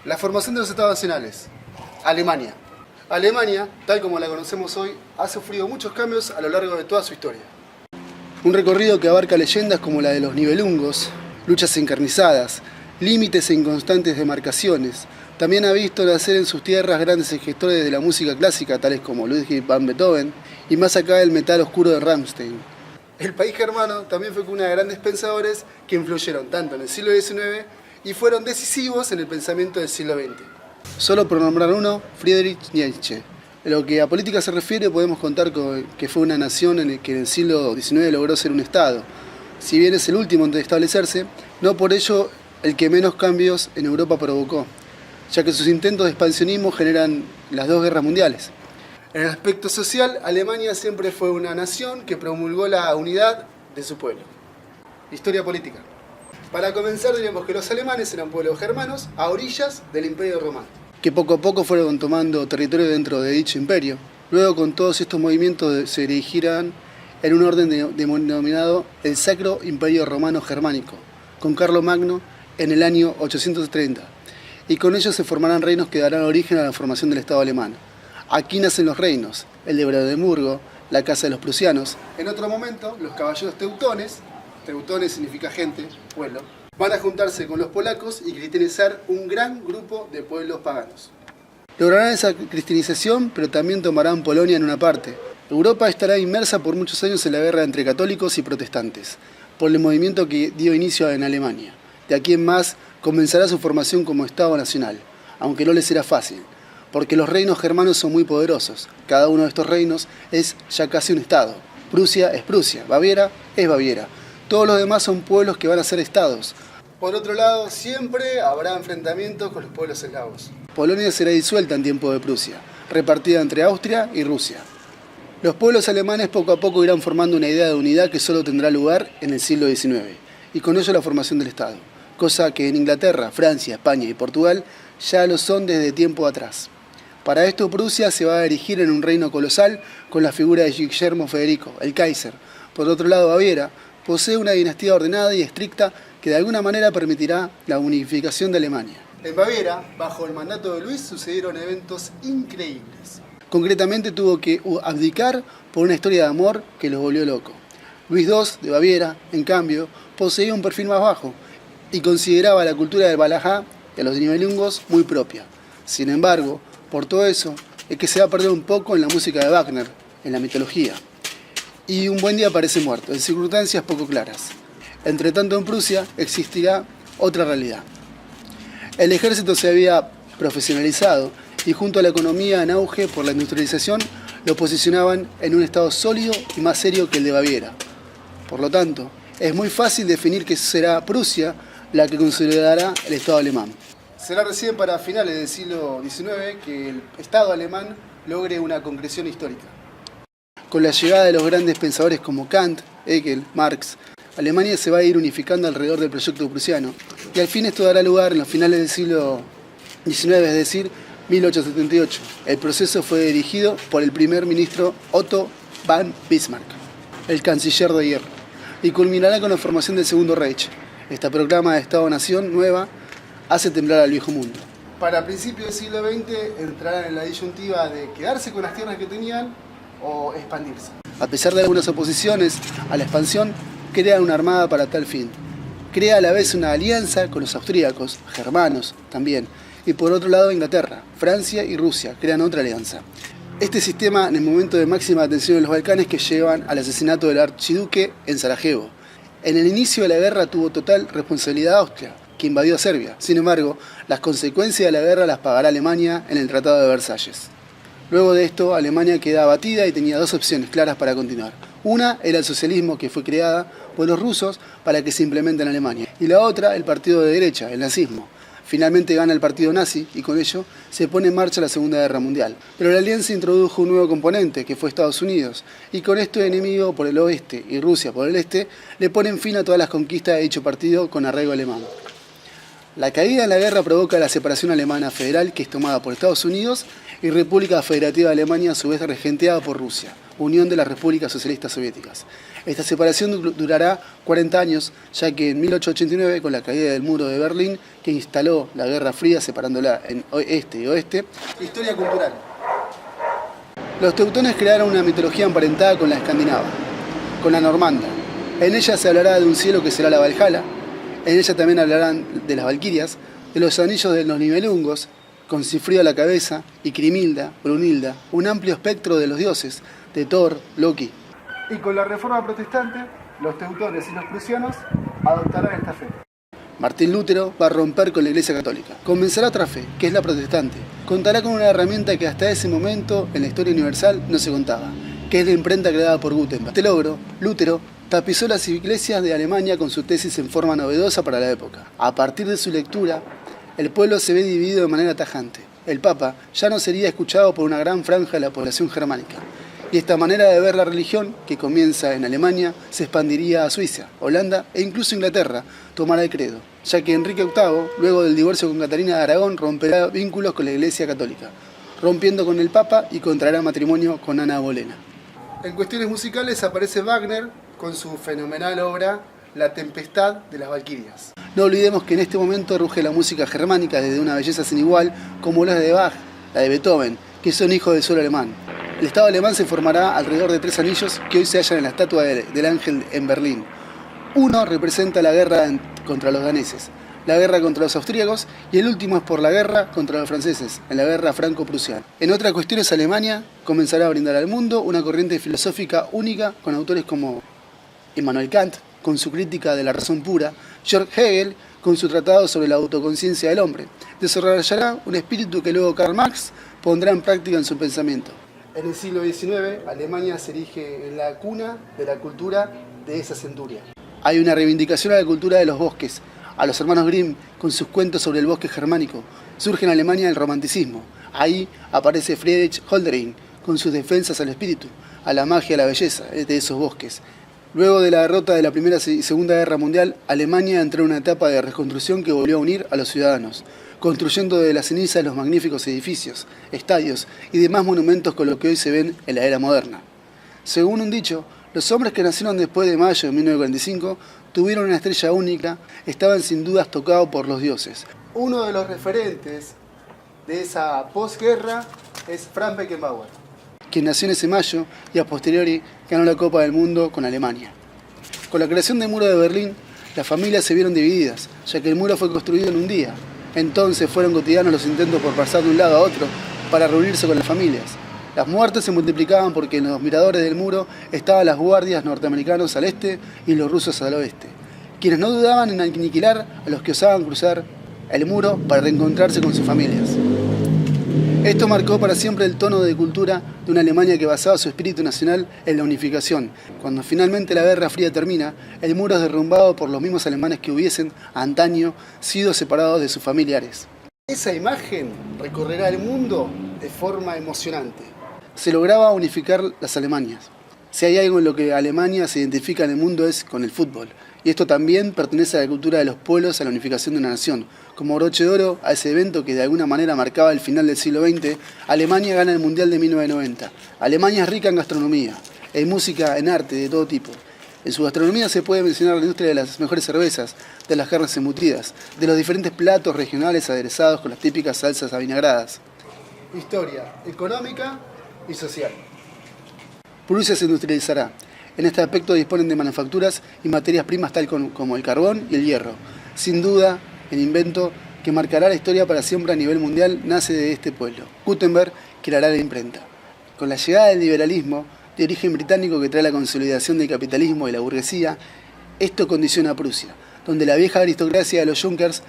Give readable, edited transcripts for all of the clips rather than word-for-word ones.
La formación de los estados nacionales. Alemania. Alemania, tal como la conocemos hoy, ha sufrido muchos cambios a lo largo de toda su historia. Un recorrido que abarca leyendas como la de los Nibelungos, luchas encarnizadas, límites e inconstantes demarcaciones. También ha visto nacer en sus tierras grandes gestores de la música clásica, tales como Ludwig van Beethoven, y más acá el metal oscuro de Rammstein. El país germano también fue cuna de grandes pensadores que influyeron tanto en el siglo XIX y fueron decisivos en el pensamiento del siglo XX. Solo por nombrar uno, Friedrich Nietzsche. En lo que a política se refiere, podemos contar que fue una nación en la que en el siglo XIX logró ser un Estado. Si bien es el último en establecerse, no por ello el que menos cambios en Europa provocó, ya que sus intentos de expansionismo generan las dos guerras mundiales. En el aspecto social, Alemania siempre fue una nación que promulgó la unidad de su pueblo. Historia política. Para comenzar, diremos que los alemanes eran pueblos germanos a orillas del Imperio Romano, que poco a poco fueron tomando territorio dentro de dicho imperio. Luego, con todos estos movimientos, se dirigirán en un orden denominado el Sacro Imperio Romano Germánico, con Carlomagno en el año 830, y con ellos se formarán reinos que darán origen a la formación del Estado alemán. Aquí nacen los reinos, el de Brandeburgo, la casa de los prusianos. En otro momento, los caballeros teutones significa gente, pueblo, van a juntarse con los polacos y cristianizar un gran grupo de pueblos paganos. Lograrán esa cristianización, pero también tomarán Polonia en una parte. Europa estará inmersa por muchos años en la guerra entre católicos y protestantes, por el movimiento que dio inicio en Alemania. De aquí en más, comenzará su formación como Estado nacional, aunque no les será fácil, porque los reinos germanos son muy poderosos. Cada uno de estos reinos es ya casi un Estado. Prusia es Prusia, Baviera es Baviera. Todos los demás son pueblos que van a ser estados. Por otro lado, siempre habrá enfrentamientos con los pueblos eslavos. Polonia será disuelta en tiempo de Prusia, repartida entre Austria y Rusia. Los pueblos alemanes poco a poco irán formando una idea de unidad que solo tendrá lugar en el siglo XIX, y con ello la formación del Estado, cosa que en Inglaterra, Francia, España y Portugal ya lo son desde tiempo atrás. Para esto, Prusia se va a erigir en un reino colosal con la figura de Guillermo Federico, el Kaiser. Por otro lado, Baviera posee una dinastía ordenada y estricta que de alguna manera permitirá la unificación de Alemania. En Baviera, bajo el mandato de Luis, sucedieron eventos increíbles. Concretamente tuvo que abdicar por una historia de amor que los volvió locos. Luis II de Baviera, en cambio, poseía un perfil más bajo y consideraba la cultura del Valhalla y a los Nibelungos muy propia. Sin embargo, por todo eso, es que se va a perder un poco en la música de Wagner, en la mitología. Y un buen día aparece muerto, en circunstancias poco claras. Entre tanto, en Prusia existirá otra realidad. El ejército se había profesionalizado y junto a la economía en auge por la industrialización, lo posicionaban en un estado sólido y más serio que el de Baviera. Por lo tanto, es muy fácil definir que será Prusia la que consolidará el Estado alemán. Será recién para finales del siglo XIX que el Estado alemán logre una concreción histórica. Con la llegada de los grandes pensadores como Kant, Hegel, Marx, Alemania se va a ir unificando alrededor del proyecto prusiano, y al fin esto dará lugar en los finales del siglo XIX, es decir, 1878. El proceso fue dirigido por el primer ministro Otto von Bismarck, el canciller de hierro, y culminará con la formación del Segundo Reich. Esta proclama de Estado-Nación nueva hace temblar al viejo mundo. Para principios del siglo XX entrarán en la disyuntiva de quedarse con las tierras que tenían o expandirse. A pesar de algunas oposiciones a la expansión, crea una armada para tal fin. Crea a la vez una alianza con los austríacos, germanos también, y por otro lado Inglaterra, Francia y Rusia crean otra alianza. Este sistema en el momento de máxima atención en los Balcanes que llevan al asesinato del archiduque en Sarajevo. En el inicio de la guerra tuvo total responsabilidad Austria, que invadió a Serbia. Sin embargo, las consecuencias de la guerra las pagará Alemania en el Tratado de Versalles. Luego de esto, Alemania queda abatida y tenía dos opciones claras para continuar. Una era el socialismo, que fue creada por los rusos para que se implemente en Alemania. Y la otra, el partido de derecha, el nazismo. Finalmente gana el partido nazi y con ello se pone en marcha la Segunda Guerra Mundial. Pero la alianza introdujo un nuevo componente, que fue Estados Unidos. Y con esto, enemigo por el oeste y Rusia por el este, le ponen fin a todas las conquistas de dicho partido con arraigo alemán. La caída en la guerra provoca la separación alemana federal, que es tomada por Estados Unidos, y República Federativa de Alemania, a su vez regenteada por Rusia. Unión de las Repúblicas Socialistas Soviéticas. Esta separación durará 40 años, ya que en 1889, con la caída del muro de Berlín, que instaló la Guerra Fría separándola en este y oeste. Historia cultural. Los teutones crearon una mitología emparentada con la escandinava, con la normanda. En ella se hablará de un cielo que será la Valhalla, en ella también hablarán de las valquirias, de los anillos de los Nibelungos, con Cifrido a la cabeza, y Grimhilda, Brunhilda, un amplio espectro de los dioses, de Thor, Loki. Y con la reforma protestante, los teutones y los prusianos adoptarán esta fe. Martín Lutero va a romper con la Iglesia Católica. Comenzará otra fe, que es la protestante. Contará con una herramienta que hasta ese momento en la historia universal no se contaba, que es la imprenta creada por Gutenberg. Este logro, Lutero tapizó las iglesias de Alemania con su tesis en forma novedosa para la época. A partir de su lectura, el pueblo se ve dividido de manera tajante. El Papa ya no sería escuchado por una gran franja de la población germánica. Y esta manera de ver la religión, que comienza en Alemania, se expandiría a Suiza, Holanda e incluso Inglaterra, tomará el credo, ya que Enrique VIII, luego del divorcio con Catalina de Aragón, romperá vínculos con la Iglesia Católica, rompiendo con el Papa y contraerá matrimonio con Ana Bolena. En cuestiones musicales aparece Wagner con su fenomenal obra La Tempestad de las Valquirias. No olvidemos que en este momento ruge la música germánica desde una belleza sin igual, como la de Bach, la de Beethoven, que son hijos del suelo alemán. El Estado alemán se formará alrededor de 3 anillos que hoy se hallan en la estatua del Ángel en Berlín. Uno representa la guerra contra los daneses, la guerra contra los austríacos y el último es por la guerra contra los franceses, en la guerra franco-prusiana. En otras cuestiones, Alemania comenzará a brindar al mundo una corriente filosófica única con autores como Immanuel Kant, con su crítica de la razón pura, Georg Hegel, con su tratado sobre la autoconciencia del hombre. Desarrollará un espíritu que luego Karl Marx pondrá en práctica en su pensamiento. En el siglo XIX, Alemania se erige en la cuna de la cultura de esa centuria. Hay una reivindicación a la cultura de los bosques, a los hermanos Grimm con sus cuentos sobre el bosque germánico. Surge en Alemania el romanticismo. Ahí aparece Friedrich Hölderlin con sus defensas al espíritu, a la magia, a la belleza de esos bosques. Luego de la derrota de la Primera y Segunda Guerra Mundial, Alemania entró en una etapa de reconstrucción que volvió a unir a los ciudadanos, construyendo de la ceniza los magníficos edificios, estadios y demás monumentos con lo que hoy se ven en la era moderna. Según un dicho, los hombres que nacieron después de mayo de 1945 tuvieron una estrella única, estaban sin dudas tocados por los dioses. Uno de los referentes de esa posguerra es Franz Beckenbauer, quien nació en ese mayo y a posteriori ganó la Copa del Mundo con Alemania. Con la creación del muro de Berlín, las familias se vieron divididas, ya que el muro fue construido en un día. Entonces fueron cotidianos los intentos por pasar de un lado a otro para reunirse con las familias. Las muertes se multiplicaban porque en los miradores del muro estaban las guardias norteamericanos al este y los rusos al oeste, quienes no dudaban en aniquilar a los que osaban cruzar el muro para reencontrarse con sus familias. Esto marcó para siempre el tono de cultura de una Alemania que basaba su espíritu nacional en la unificación. Cuando finalmente la Guerra Fría termina, el muro es derrumbado por los mismos alemanes que hubiesen, antaño, sido separados de sus familiares. Esa imagen recorrerá el mundo de forma emocionante. Se lograba unificar las Alemanias. Si hay algo en lo que Alemania se identifica en el mundo es con el fútbol. Y esto también pertenece a la cultura de los pueblos, a la unificación de una nación. Como broche de oro a ese evento que de alguna manera marcaba el final del siglo XX, Alemania gana el Mundial de 1990. Alemania es rica en gastronomía, en música, en arte de todo tipo. En su gastronomía se puede mencionar la industria de las mejores cervezas, de las carnes embutidas, de los diferentes platos regionales aderezados con las típicas salsas avinagradas. Historia económica y social. Prusia se industrializará. En este aspecto disponen de manufacturas y materias primas tal como el carbón y el hierro. Sin duda, el invento que marcará la historia para siempre a nivel mundial nace de este pueblo. Gutenberg creará la imprenta. Con la llegada del liberalismo, de origen británico que trae la consolidación del capitalismo y la burguesía, esto condiciona a Prusia, donde la vieja aristocracia de los Junkers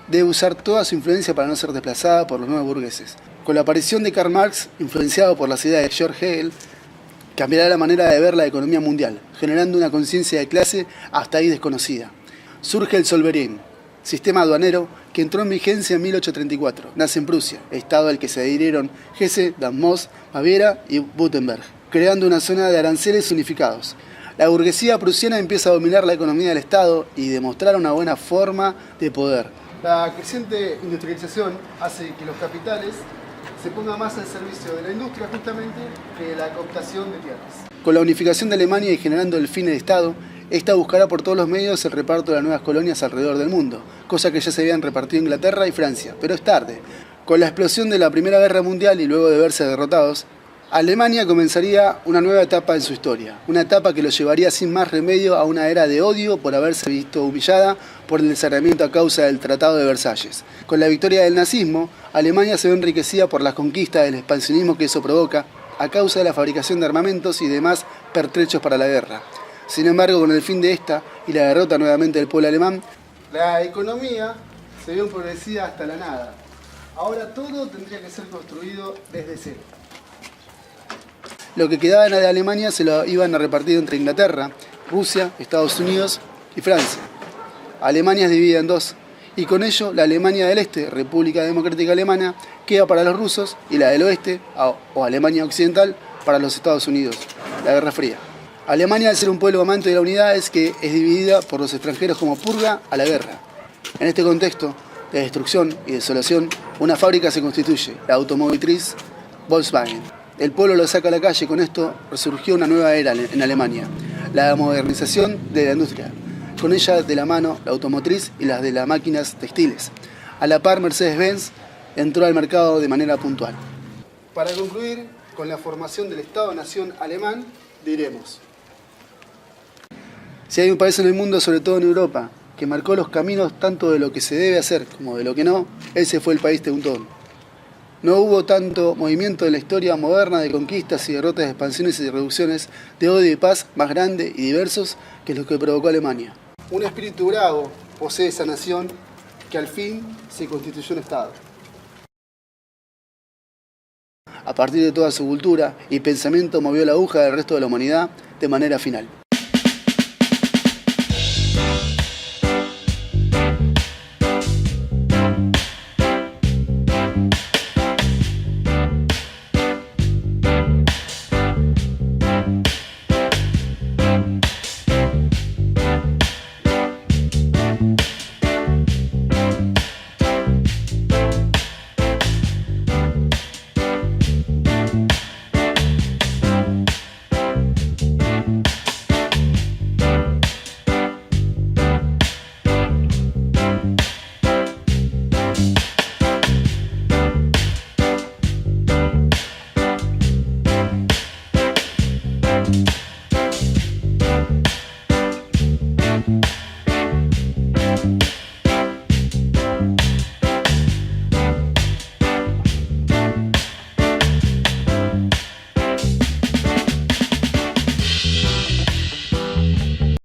debe usar toda su influencia para no ser desplazada por los nuevos burgueses. Con la aparición de Karl Marx, influenciado por las ideas de Georg Hegel, cambiará la manera de ver la economía mundial, generando una conciencia de clase hasta ahí desconocida. Surge el Zollverein, sistema aduanero que entró en vigencia en 1834. Nace en Prusia, estado al que se adhirieron Hesse, Darmstadt, Baviera y Württemberg, creando una zona de aranceles unificados. La burguesía prusiana empieza a dominar la economía del Estado y demostrar una buena forma de poder. La creciente industrialización hace que los capitales se ponga más al servicio de la industria justamente que de la cooptación de tierras. Con la unificación de Alemania y generando el fin del Estado, esta buscará por todos los medios el reparto de las nuevas colonias alrededor del mundo, cosa que ya se habían repartido Inglaterra y Francia, pero es tarde. Con la explosión de la Primera Guerra Mundial y luego de verse derrotados, Alemania comenzaría una nueva etapa en su historia, una etapa que lo llevaría sin más remedio a una era de odio por haberse visto humillada por el desarmamiento a causa del Tratado de Versalles. Con la victoria del nazismo, Alemania se ve enriquecida por las conquistas del expansionismo que eso provoca a causa de la fabricación de armamentos y demás pertrechos para la guerra. Sin embargo, con el fin de esta y la derrota nuevamente del pueblo alemán, la economía se vio empobrecida hasta la nada. Ahora todo tendría que ser construido desde cero. Lo que quedaba de Alemania se lo iban a repartir entre Inglaterra, Rusia, Estados Unidos y Francia. Alemania es dividida en dos, y con ello la Alemania del Este, República Democrática Alemana, queda para los rusos, y la del Oeste, o Alemania Occidental, para los Estados Unidos, la Guerra Fría. Alemania, al ser un pueblo amante de la unidad, es que es dividida por los extranjeros como purga a la guerra. En este contexto de destrucción y desolación, una fábrica se constituye, la automotriz Volkswagen. El pueblo lo saca a la calle y con esto resurgió una nueva era en Alemania, la modernización de la industria, con ella de la mano la automotriz y las de las máquinas textiles. A la par, Mercedes-Benz entró al mercado de manera puntual. Para concluir, con la formación del Estado-Nación alemán, diremos: si hay un país en el mundo, sobre todo en Europa, que marcó los caminos tanto de lo que se debe hacer como de lo que no, ese fue el país teutón. No hubo tanto movimiento en la historia moderna de conquistas y derrotas, de expansiones y reducciones, de odio y paz más grandes y diversos que los que provocó Alemania. Un espíritu bravo posee esa nación que al fin se constituyó un Estado. A partir de toda su cultura y pensamiento movió la aguja del resto de la humanidad de manera final.